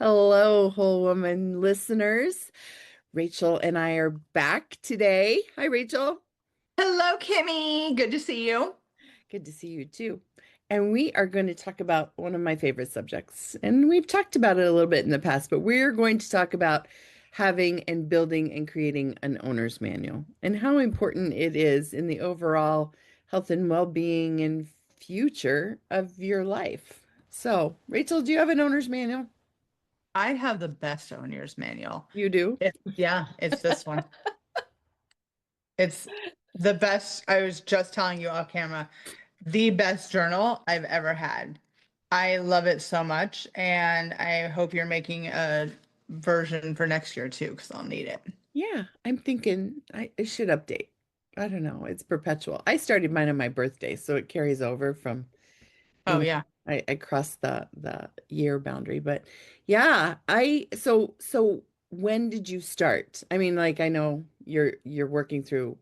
Hello, Whole Woman listeners. Rachel and I are back today. Hi, Rachel. Hello, Kimmy. Good to see you. Good to see you too. And we are going to talk about one of my favorite subjects. And we've talked about it a little bit in the past, but we're going to talk about having and building and creating an owner's manual and how important it is in the overall health and well-being and future of your life. So, Rachel, do you have an owner's manual? I have the best owner's manual. You do? It's this one. It's the best. I was just telling you off camera, the best journal I've ever had. I love it so much, and I hope you're making a version for next year too, because I'll need it. Yeah, I'm thinking I should update. I don't know. It's perpetual. I started mine on my birthday, so it carries over from, you Oh know, yeah. I crossed the year boundary. But yeah, so when did you start? I mean, like I know you're working through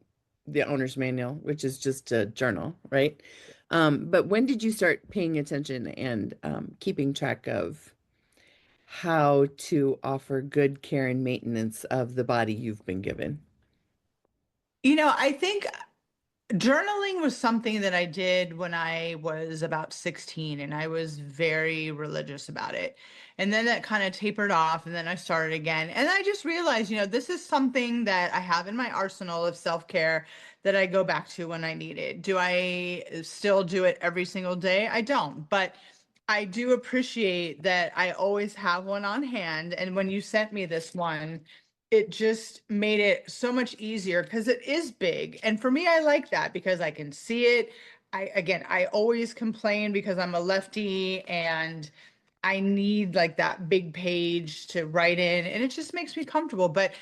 the owner's manual, which is just a journal, right? But when did you start paying attention and keeping track of how to offer good care and maintenance of the body you've been given? I think journaling was something that I did when I was about 16, and I was very religious about it. And then that kind of tapered off, and then I started again. And I just realized, this is something that I have in my arsenal of self-care that I go back to when I need it. Do I still do it every single day? I don't, but I do appreciate that I always have one on hand. And when you sent me this one, it just made it so much easier because it is big. And for me, I like that because I can see it. I always complain because I'm a lefty and I need like that big page to write in, and it just makes me comfortable. But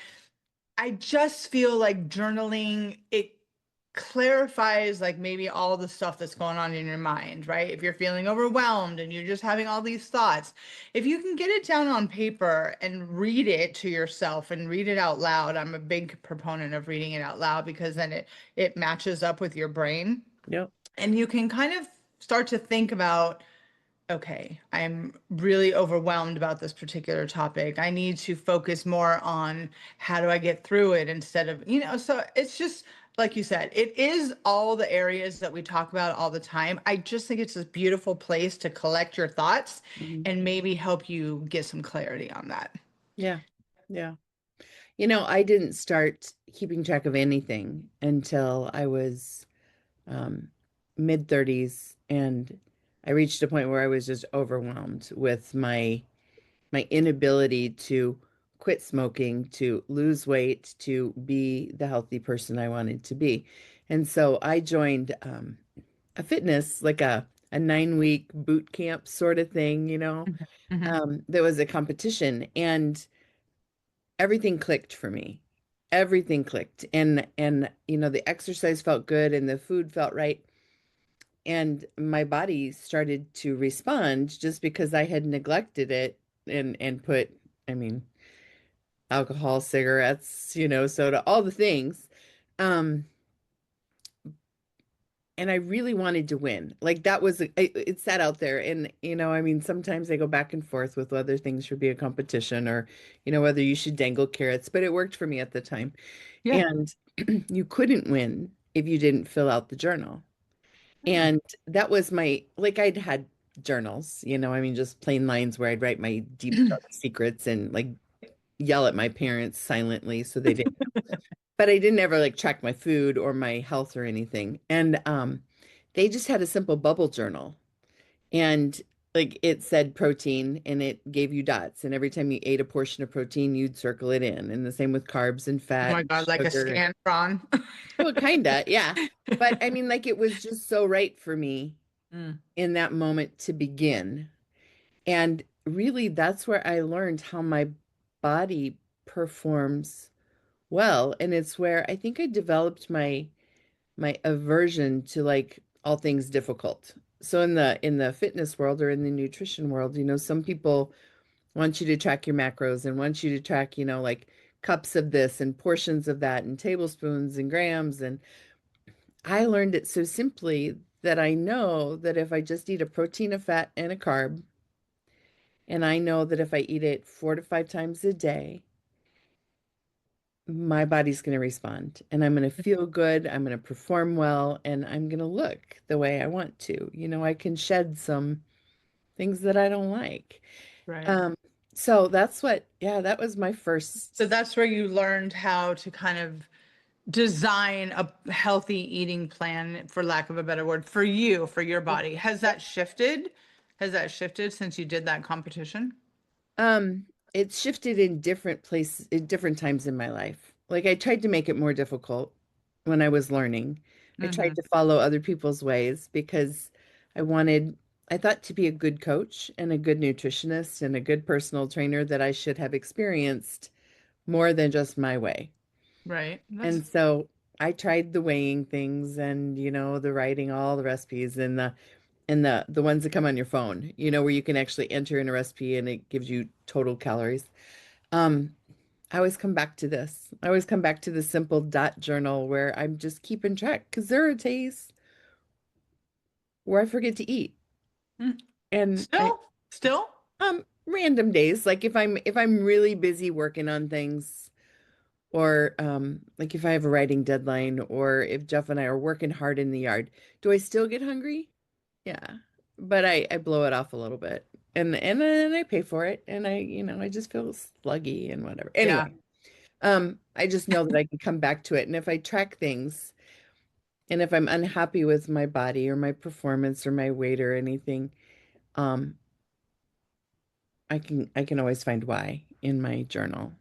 I just feel like journaling, it clarifies like maybe all the stuff that's going on in your mind, right? If you're feeling overwhelmed and you're just having all these thoughts, if you can get it down on paper and read it to yourself and read it out loud. I'm a big proponent of reading it out loud because then it matches up with your brain, Yep. and you can kind of start to think about, okay, I'm really overwhelmed about this particular topic. I need to focus more on how do I get through it instead of, so it's just like you said, it is all the areas that we talk about all the time. I just think it's this beautiful place to collect your thoughts Mhm. and maybe help you get some clarity on that. Yeah. Yeah. I didn't start keeping track of anything until I was um, mid 30s, and I reached a point where I was just overwhelmed with my inability to quit smoking, to lose weight, to be the healthy person I wanted to be. And so I joined a fitness, like a 9 week boot camp sort of thing, Mhm. Mhm. there was a competition and everything clicked for me. Everything clicked. And the exercise felt good and the food felt right. And my body started to respond just because I had neglected it and put, I mean, alcohol, cigarettes, soda, all the things. Um, and I really wanted to win. Like that was it sat out there, and I mean, sometimes I go back and forth with whether things should be a competition or whether you should dangle carrots, but it worked for me at the time. Yeah. And you couldn't win if you didn't fill out the journal. Hmm. And that was my, like, I'd had journals, I mean, just plain lines where I'd write my deep dark secrets and like yell at my parents silently so they didn't, but I didn't ever like track my food or my health or anything. And they just had a simple bubble journal, and like it said protein and it gave you dots. And every time you ate a portion of protein, you'd circle it in. And the same with carbs and Oh fat my and God, like a sugar. Scantron. Well, kinda, yeah. But I mean, like it was just so right for me Mm. in that moment to begin. And really, that's where I learned how my body performs well. And it's where I think I developed my aversion to like all things difficult. So in the fitness world or in the nutrition world, some people want you to track your macros and want you to track, like cups of this and portions of that and tablespoons and grams. And I learned it so simply that I know that if I just eat a protein, a fat, and a carb, And I know that if I eat it 4 to 5 times a day, my body's going to respond and I'm going to feel good. I'm going to perform well and I'm going to look the way I want to. I can shed some things that I don't like. Right. Um, so that's yeah, that was my So first. that's where you learned how to kind of design a healthy eating plan, for lack of a better word, for you, for your body. Has that shifted? Has that shifted since you did that competition? Um, it's shifted in different places, in different times in my life. Like I tried to make it more difficult when I was learning. I tried Hmm. to follow other people's ways because I wanted, I thought to be a good coach and a good nutritionist and a good personal trainer that I should have experienced more than just my way. Right. That's And so I tried the weighing things and, the writing all the recipes and the ones that come on your phone, where you can actually enter in a recipe and it gives you total calories. Um, I always come back to this. I always come back to the simple dot journal where I'm just keeping track because there are days where I forget to eat. mm, And I still. random days, like if I'm really busy working on things or like if I have a writing deadline or if Jeff and I are working hard in the yard, do I still get hungry? Yeah. But I blow it off a little bit. And then I pay for it and I just feel sluggy and whatever. Yeah. Anyway, I just know that I can come back to it. And if I track things and if I'm unhappy with my body or my performance or my weight or anything, um, I can always find why in my journal.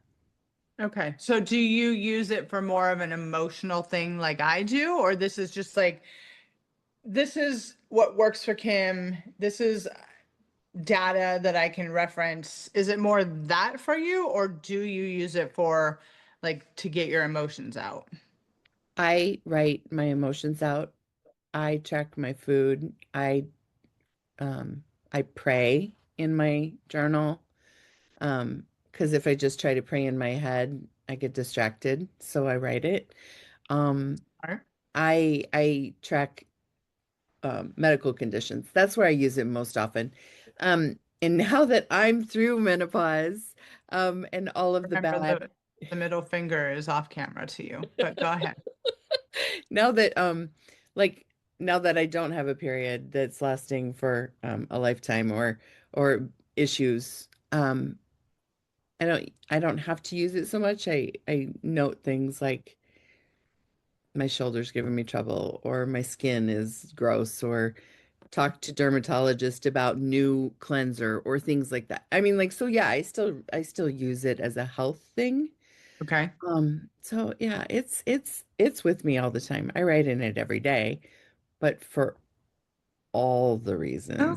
Okay. So do you use it for more of an emotional thing like I do, or this is just like, this is what works for Kim. This is data that I can reference. Is it more that for you, or do you use it for like to get your emotions out? I write my emotions out. I track my food. Um I pray in my journal. Because if I just try to pray in my head, I get distracted, so I write it. Um Or- I track medical conditions. That's where I use it most often. And now that I'm through menopause, and all of the Remember bad, the middle finger is off camera to you, but go ahead. now that like now that I don't have a period that's lasting for a lifetime or issues, I don't have to use it so much. I note things like my shoulder's giving me trouble or my skin is gross or talk to dermatologist about new cleanser or things like that. I mean, like, so yeah, I still use it as a health thing. Okay. So yeah, it's with me all the time. I write in it every day, but for all the reasons. I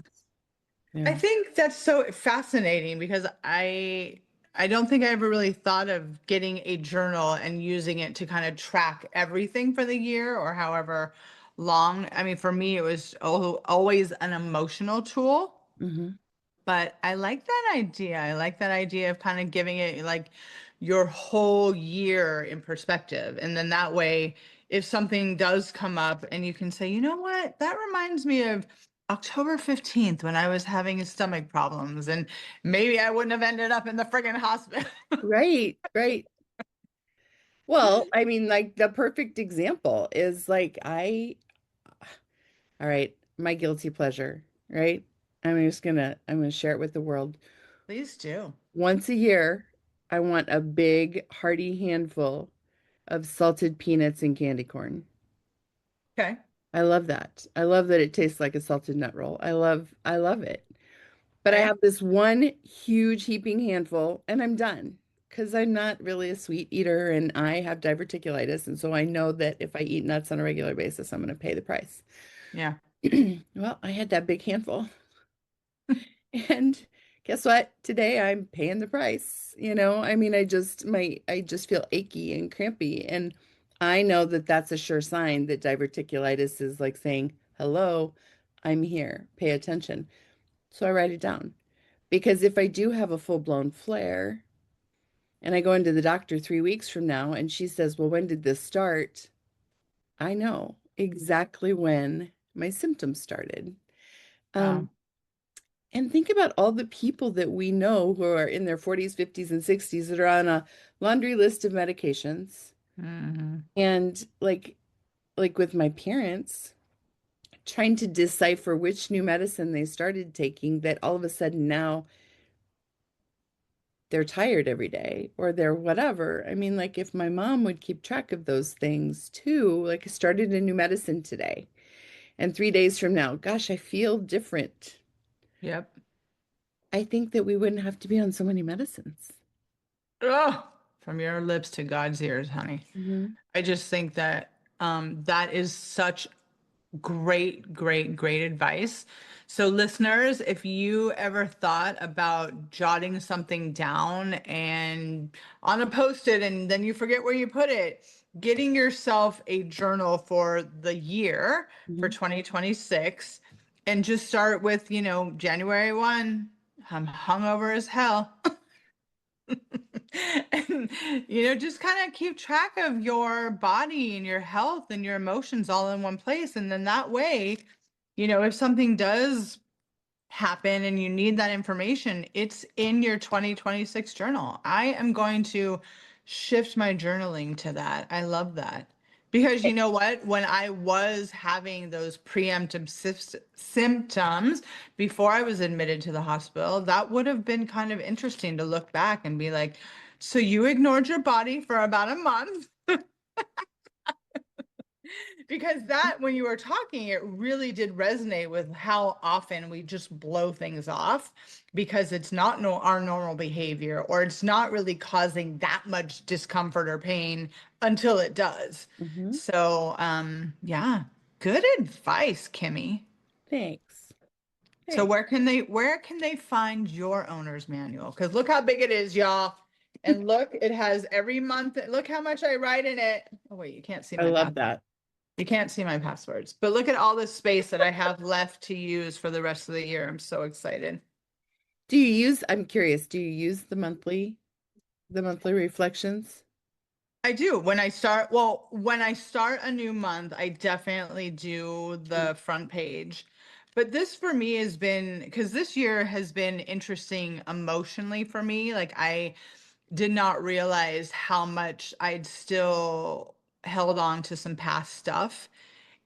Yeah. think that's so fascinating because I don't think I ever really thought of getting a journal and using it to kind of track everything for the year or however long. I mean, for me, it was always an emotional tool. Hmm. But I like that idea. I like that idea of kind of giving it like your whole year in perspective. And then that way, if something does come up and you can say, you know what, that reminds me of October 15th when I was having stomach problems and maybe I wouldn't have ended up in the friggin' hospital. Right, right. Well, I mean, like the perfect example is like all right, my guilty pleasure, right? I'm gonna share it with the world. Please do. Once a year, I want a big, hearty handful of salted peanuts and candy corn. Okay. I love that. I love that it tastes like a salted nut roll. I love it. But I Okay. have this one huge heaping handful and I'm done because I'm not really a sweet eater and I have diverticulitis. And so I know that if I eat nuts on a regular basis, I'm going to pay the price. Yeah. Well, I had that big handful. And guess what? Today I'm paying the price. I mean, I just feel achy and crampy. And I know that that's a sure sign that diverticulitis is like saying, hello, I'm here. Pay attention. So I write it down. Because if I do have a full-blown flare and I go into the doctor 3 weeks from now and she says, well, when did this start? I know exactly when my symptoms started. Um, Wow. And think about all the people that we know who are in their 40s, 50s, and 60s that are on a laundry list of medications. Hmm. And like with my parents, trying to decipher which new medicine they started taking that all of a sudden now they're tired every day or they're whatever. I mean, like if my mom would keep track of those things too, like I started a new medicine today and 3 days from now, gosh, I feel different. Yep. I think that we wouldn't have to be on so many medicines. Oh, from your lips to God's ears, honey. Hmm. I just think that that is such great, great, great advice. So, listeners, if you ever thought about jotting something down and on a post-it and then you forget where you put it, getting yourself a journal for the year for Hmm. 2026 and just start with, January 1, I'm hungover as hell. And just kind of keep track of your body and your health and your emotions all in one place, and then that way, if something does happen and you need that information, it's in your 2026 journal. I am going to shift my journaling to that. I love that. Because you know what? When I was having those preemptive symptoms before I was admitted to the hospital, that would have been kind of interesting to look back and be like, so you ignored your body for about a month. Because that, when you were talking, it really did resonate with how often we just blow things off because it's not our normal behavior, or it's not really causing that much discomfort or pain until it does. Hmm. So, yeah, good advice, Kimmy. Thanks. So Thanks. where can they find your owner's manual? Because look how big it is, y'all. And look, it has every month. Look how much I write in it. Oh wait, you can't see I my love path. that. You can't see my passwords, but look at all the space that I have left to use for the rest of the year. I'm so excited. I'm curious, do you use the monthly reflections? I do. When I start a new month, I definitely do the front page. But this for me has been, because this year has been interesting emotionally for me. Like I did not realize how much I'd still held on to some past stuff.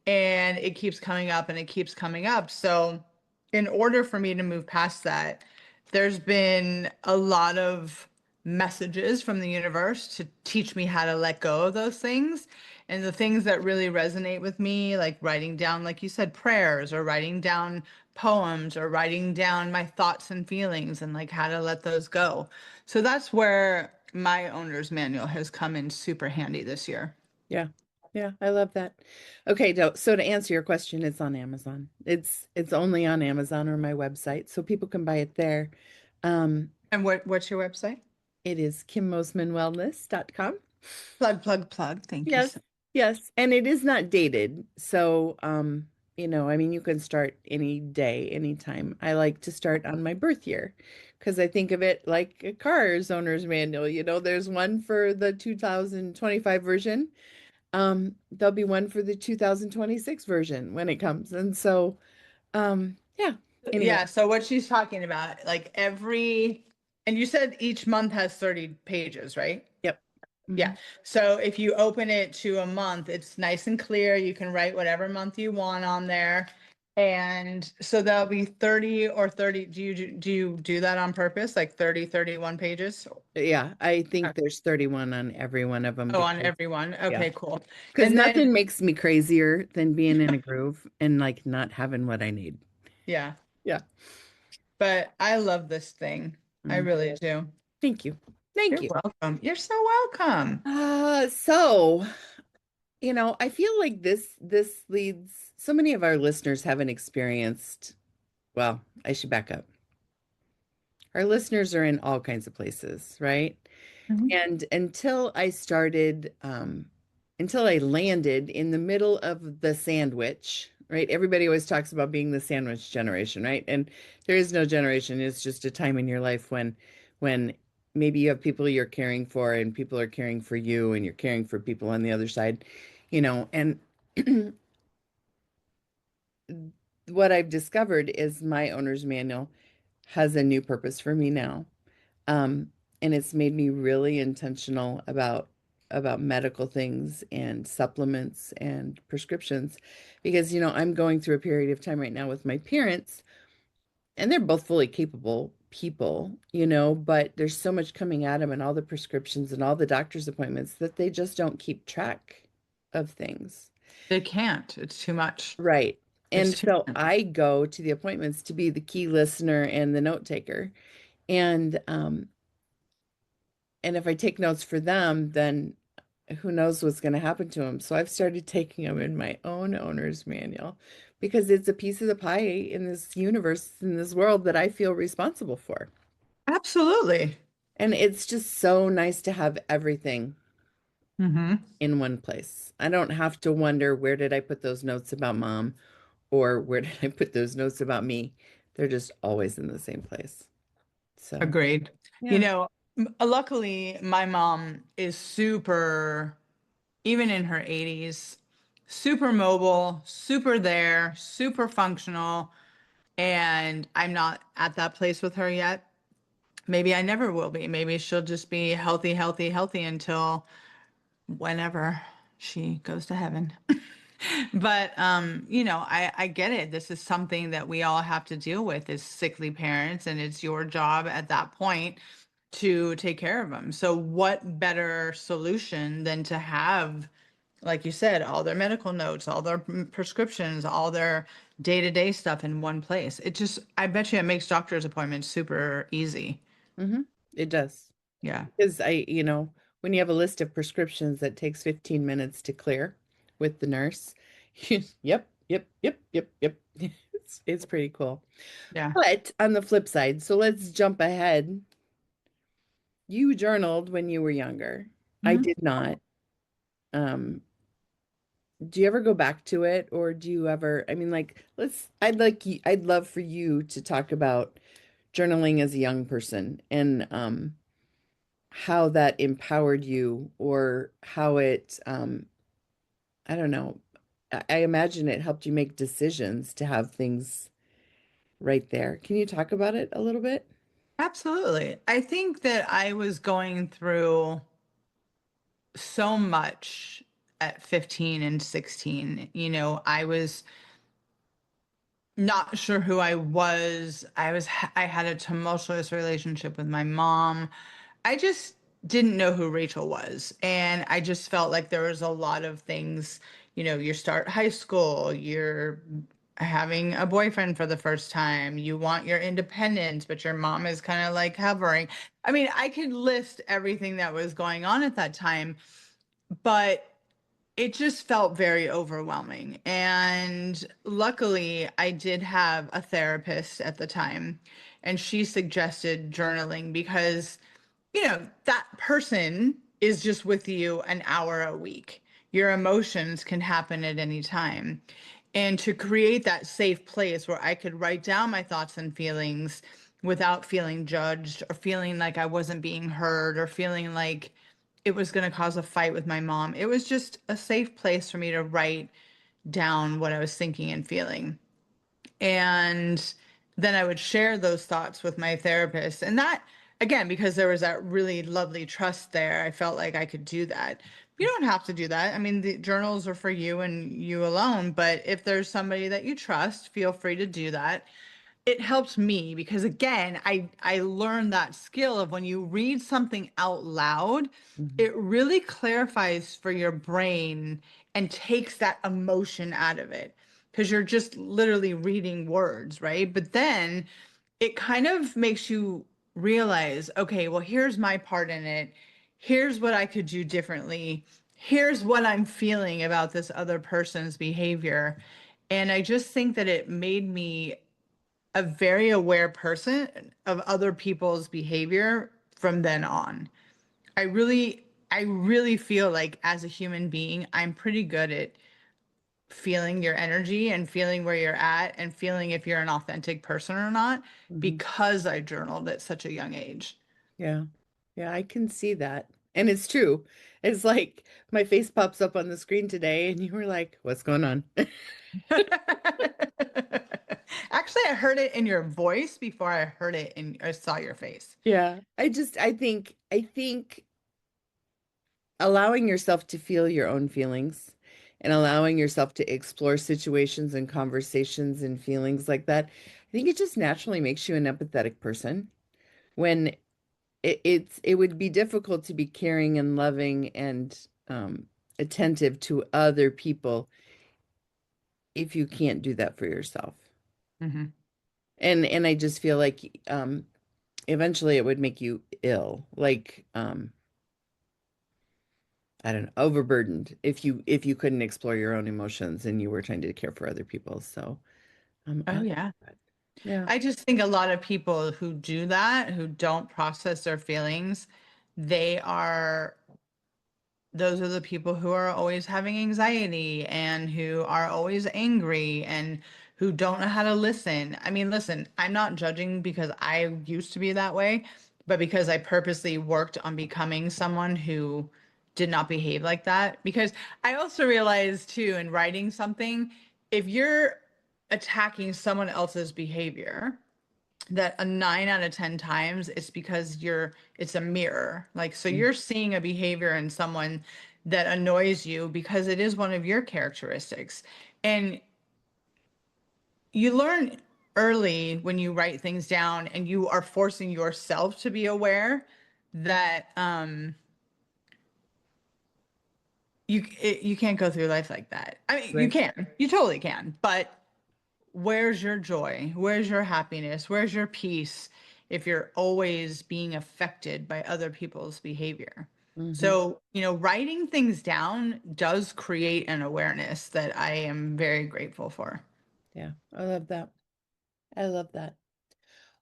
And it keeps coming up and it keeps coming up. So, in order for me to move past that, there's been a lot of messages from the universe to teach me how to let go of those things. And the things that really resonate with me, like writing down, like you said, prayers, or writing down poems, or writing down my thoughts and feelings, and like how to let those go. So that's where my owner's manual has come in super handy this year. Yeah. Yeah, I love that. Okay, so to answer your question, it's on Amazon. It's only on Amazon or my website, so people can buy it there. Um, And what's your website? it is kimmosmanwellness.com. Plug, plug, plug. Thank you Yes, so yes, and it is not dated. So, I mean, you can start any day, anytime. I like to start on my birth year because I think of it like a car's owner's manual. There's one for the 2025 version. There'll be one for the 2026 version when it comes. And so, yeah. Anyway, Yeah, so what she's talking about, like and you said each month has 30 pages, right? yep. Yeah. Mhm. So if you open it to a month, it's nice and clear. You can write whatever month you want on there. And so that'll be 30 or 30. Do you do that on purpose? Like 30, 31 pages? Yeah, I think there's 31 on every one of them Oh, on because, everyone. yeah. Okay, cool. Because And then, nothing makes me crazier than being in a groove and like not having what I need. yeah, Yeah. but I love this thing. I Mm. really do. Thank you. Thank You're you. welcome. You're so welcome. So, I feel like this leads so many of our listeners haven't experienced, well, I should back up. Our listeners are in all kinds of places, right? Mhm. And until I landed in the middle of the sandwich, right? Everybody always talks about being the sandwich generation, right? And there is no generation. It's just a time in your life when maybe you have people you're caring for and people are caring for you and you're caring for people on the other side, and what I've discovered is my owner's manual has a new purpose for me now. Um, and it's made me really intentional about medical things and supplements and prescriptions because, I'm going through a period of time right now with my parents, and they're both fully capable people, but there's so much coming at them and all the prescriptions and all the doctor's appointments that they just don't keep track of things. They can't. It's too much. Right. It's And too so much. I go to the appointments to be the key listener and the note taker. And and if I take notes for them, then who knows what's going to happen to them. So I've started taking them in my own owner's manual because it's a piece of the pie in this universe, in this world that I feel responsible for. Absolutely. And it's just so nice to have everything Hmm. in one place. I don't have to wonder where did I put those notes about mom or where did I put those notes about me? They're just always in the same place. So, Agreed. You yeah. know, luckily, my mom is super, even in her 80s, super mobile, super there, super functional. And I'm not at that place with her yet. Maybe I never will be. Maybe she'll just be healthy, healthy, healthy until whenever she goes to heaven. But I get it. This is something that we all have to deal with as sickly parents, and it's your job at that point to take care of them. So what better solution than to have, like you said, all their medical notes, all their prescriptions, all their day-to-day stuff in one place. It just, I bet you it makes doctor's appointments super easy. Hmm. It does. Yeah. Because when you have a list of prescriptions that takes 15 minutes to clear with the nurse, yep, yep, yep, yep, yep. It's pretty cool. Yeah. But on the flip side, so let's jump ahead. You journaled when you were younger. I Mhm. did not. Um, do you ever go back to it or do you ever, I mean, like, I'd love for you to talk about journaling as a young person and how that empowered you or how it I don't know. I imagine it helped you make decisions to have things right there. Can you talk about it a little bit? Absolutely. I think that I was going through so much at 15 and 16. I was not sure who I was. I had a tumultuous relationship with my mom. I just didn't know who Rachel was. And I just felt like there was a lot of things, you start high school, you're having a boyfriend for the first time, you want your independence, but your mom is kind of like hovering. I mean, I could list everything that was going on at that time, but it just felt very overwhelming. And luckily, I did have a therapist at the time, and she suggested journaling because, that person is just with you an hour a week. Your emotions can happen at any time. And to create that safe place where I could write down my thoughts and feelings without feeling judged or feeling like I wasn't being heard or feeling like it was going to cause a fight with my mom. It was just a safe place for me to write down what I was thinking and feeling. And then I would share those thoughts with my therapist. And that, again, because there was that really lovely trust there, I felt like I could do that. You don't have to do that. I mean, the journals are for you and you alone. But if there's somebody that you trust, feel free to do that. It helps me because, again, I learned that skill of when you read something out loud, Mhm. it really clarifies for your brain and takes that emotion out of it because you're just literally reading words, right? But then it kind of makes you realize, okay, well, here's my part in it. Here's what I could do differently. Here's what I'm feeling about this other person's behavior. And I just think that it made me a very aware person of other people's behavior from then on. I really feel like as a human being, I'm pretty good at feeling your energy and feeling where you're at and feeling if you're an authentic person or not Mhm. because I journaled at such a young age. Yeah. Yeah, I can see that. And it's true. It's like my face pops up on the screen today and you were like, what's going on? Actually, Actually, I heard it in your voice before I heard it in or saw your face. Yeah. I think allowing yourself to feel your own feelings and allowing yourself to explore situations and conversations and feelings like that, I think it just naturally makes you an empathetic person. When it would be difficult to be caring and loving and attentive to other people if you can't do that for yourself. Hmm. And I just feel like eventually it would make you ill, like I don't know, overburdened if you couldn't explore your own emotions and you were trying to care for other people. So I Oh, like yeah. that. Yeah. I just think a lot of people who do that, who don't process their feelings, they are those are the people who are always having anxiety and who are always angry and who don't know how to listen. I mean, listen, I'm not judging because I used to be that way, but because I purposely worked on becoming someone who did not behave like that. Because I also realized too, in writing something, if you're attacking someone else's behavior, that a 9 out of 10 times it's because it's a mirror. Like, so Mm, you're seeing a behavior in someone that annoys you because it is one of your characteristics. And you learn early when you write things down and you are forcing yourself to be aware that you can't go through life like that. I mean, you right. can. You totally can. But where's your joy? Where's your happiness? Where's your peace if you're always being affected by other people's behavior? Hmm. So, writing things down does create an awareness that I am very grateful for. Yeah. I love that. I love that.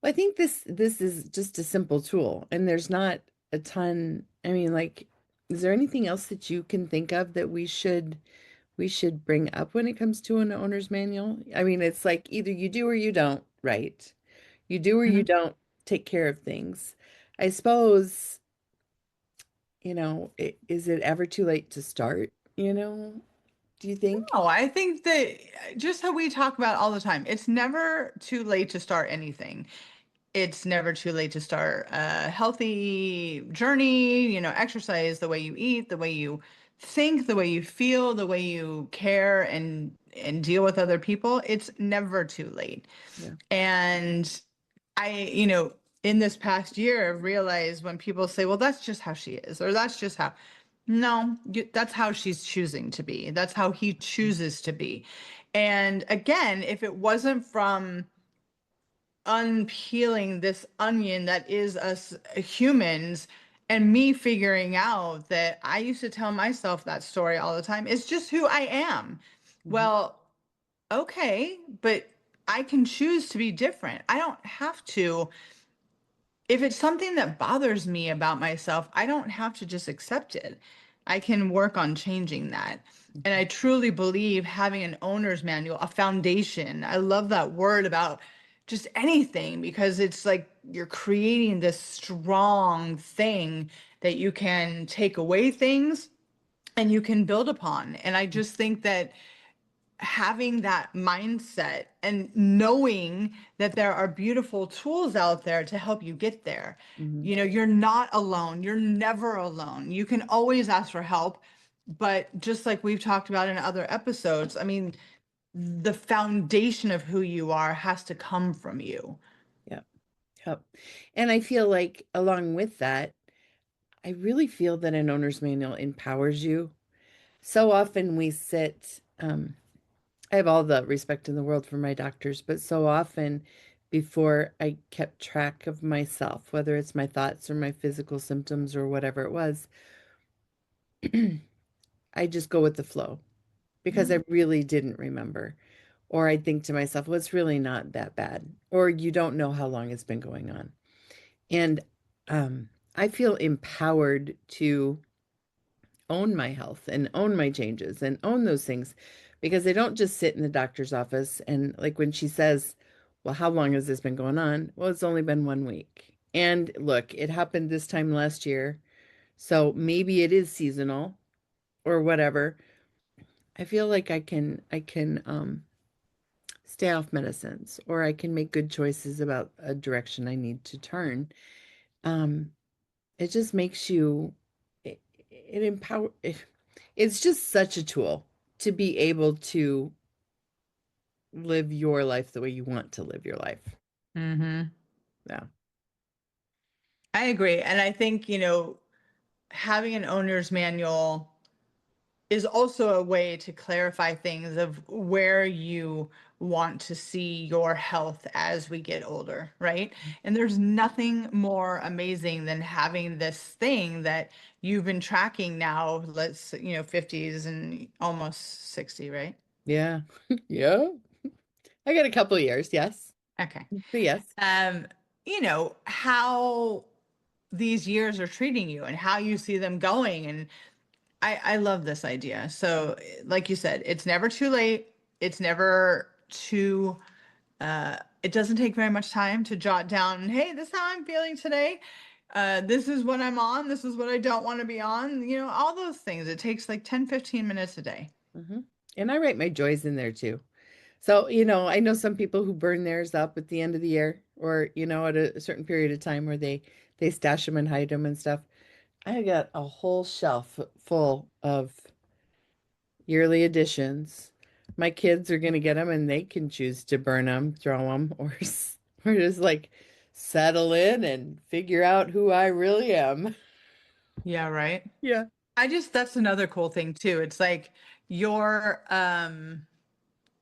Well, I think this is just a simple tool and there's not a ton. I mean, like, is there anything else that you can think of that we should bring up when it comes to an owner's manual? I mean, it's like either you do or you don't, right? You do or you Mhm. don't take care of things. I suppose, is it ever too late to start, Do you think? No, I think that just how we talk about all the time, it's never too late to start anything. It's never too late to start a healthy journey, exercise, the way you eat, the way you think, the way you feel, the way you care and deal with other people. It's never too late. Yeah. And in this past year, I've realized when people say, well, that's just how she is, or that's just how, no, that's how she's choosing to be. That's how he chooses to be. And again, if it wasn't from unpeeling this onion that is us humans and me figuring out that I used to tell myself that story all the time. It's just who I am. Mhm. Well, okay, but I can choose to be different. I don't have to if it's something that bothers me about myself, I don't have to just accept it. I can work on changing that. And Mhm. I truly believe having an owner's manual, a foundation. I love that word about just anything because it's like you're creating this strong thing that you can take away things and you can build upon. And I just think that having that mindset and knowing that there are beautiful tools out there to help you get there. Mhm. You're not alone. You're never alone. You can always ask for help. But just like we've talked about in other episodes, I mean, the foundation of who you are has to come from you. Yep. Yep. And I feel like along with that, I really feel that an owner's manual empowers you. So often we sit, I have all the respect in the world for my doctors, but so often before I kept track of myself, whether it's my thoughts or my physical symptoms or whatever it was, I just go with the flow because I Mm. really didn't remember. Or I'd think to myself, well, it's really not that bad. Or you don't know how long it's been going on. And I feel empowered to own my health and own my changes and own those things because I don't just sit in the doctor's office and like when she says, well, how long has this been going on? Well, it's only been 1 week. And look, it happened this time last year. So maybe it is seasonal or whatever. I feel like I can stay off medicines, or I can make good choices about a direction I need to turn. Um, it just makes you, it it's just such a tool to be able to live your life the way you want to live your life. Hmm. Yeah. I agree. And I think, having an owner's manual is also a way to clarify things of where you want to see your health as we get older, right? And there's nothing more amazing than having this thing that you've been tracking now, 50s and almost 60, right? Yeah. Yeah. I got a couple of years, yes. Okay. But yes. Um, how these years are treating you and how you see them going. And I love this idea. So, like you said, it's never too late. It's never too, it doesn't take very much time to jot down, hey, this is how I'm feeling today. This is what I'm on. This is what I don't want to be on. All those things. It takes like 10-15 minutes a day. Hmm. And I write my joys in there too. So, I know some people who burn theirs up at the end of the year or, at a certain period of time where they stash them and hide them and stuff. I got a whole shelf full of yearly editions. My kids are going to get them and they can choose to burn them, throw them, or just like settle in and figure out who I really am. Yeah, right. Yeah. That's another cool thing too. It's like your,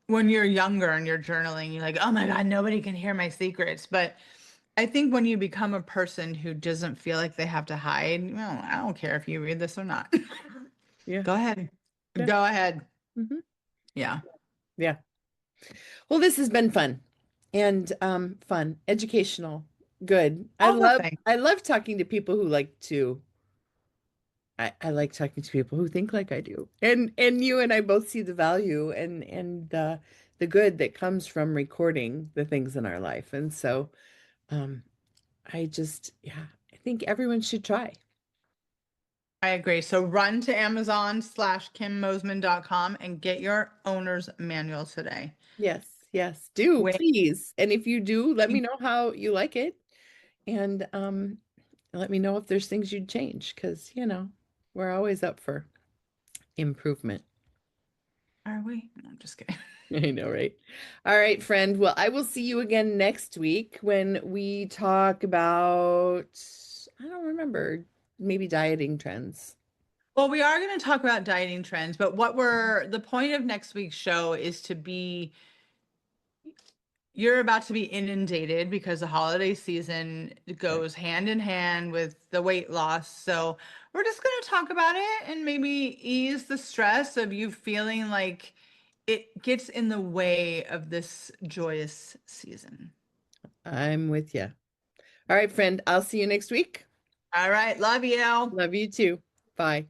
when you're younger and you're journaling, you're like, oh my God, nobody can hear my secrets. But I think when you become a person who doesn't feel like they have to hide, well, I don't care if you read this or not. Yeah. Go ahead. Yeah. Go ahead. Hmm. Yeah. Yeah. Well, this has been fun and fun, educational, good. I All the love things. I love talking to people who like to I like talking to people who think like I do. And you and I both see the value and the good that comes from recording the things in our life. And so um yeah, I think everyone should try. I agree. So run to Amazon/KimMosman.com and get your owner's manual today. Yes, yes, do Wait, please. And if you do, let me know how you like it. And let me know if there's things you'd change because, we're always up for improvement. are we? No, I'm just kidding. I know, right? All right, friend. Well, I will see you again next week when we talk about, I don't remember, maybe dieting trends. Well, we are going to talk about dieting trends, but the point of next week's show is you're about to be inundated because the holiday season Right. goes hand in hand with the weight loss. So we're just going to talk about it and maybe ease the stress of you feeling like it gets in the way of this joyous season. I'm with you. All right, friend. I'll see you next week. All right. Love you. Love you too. Bye.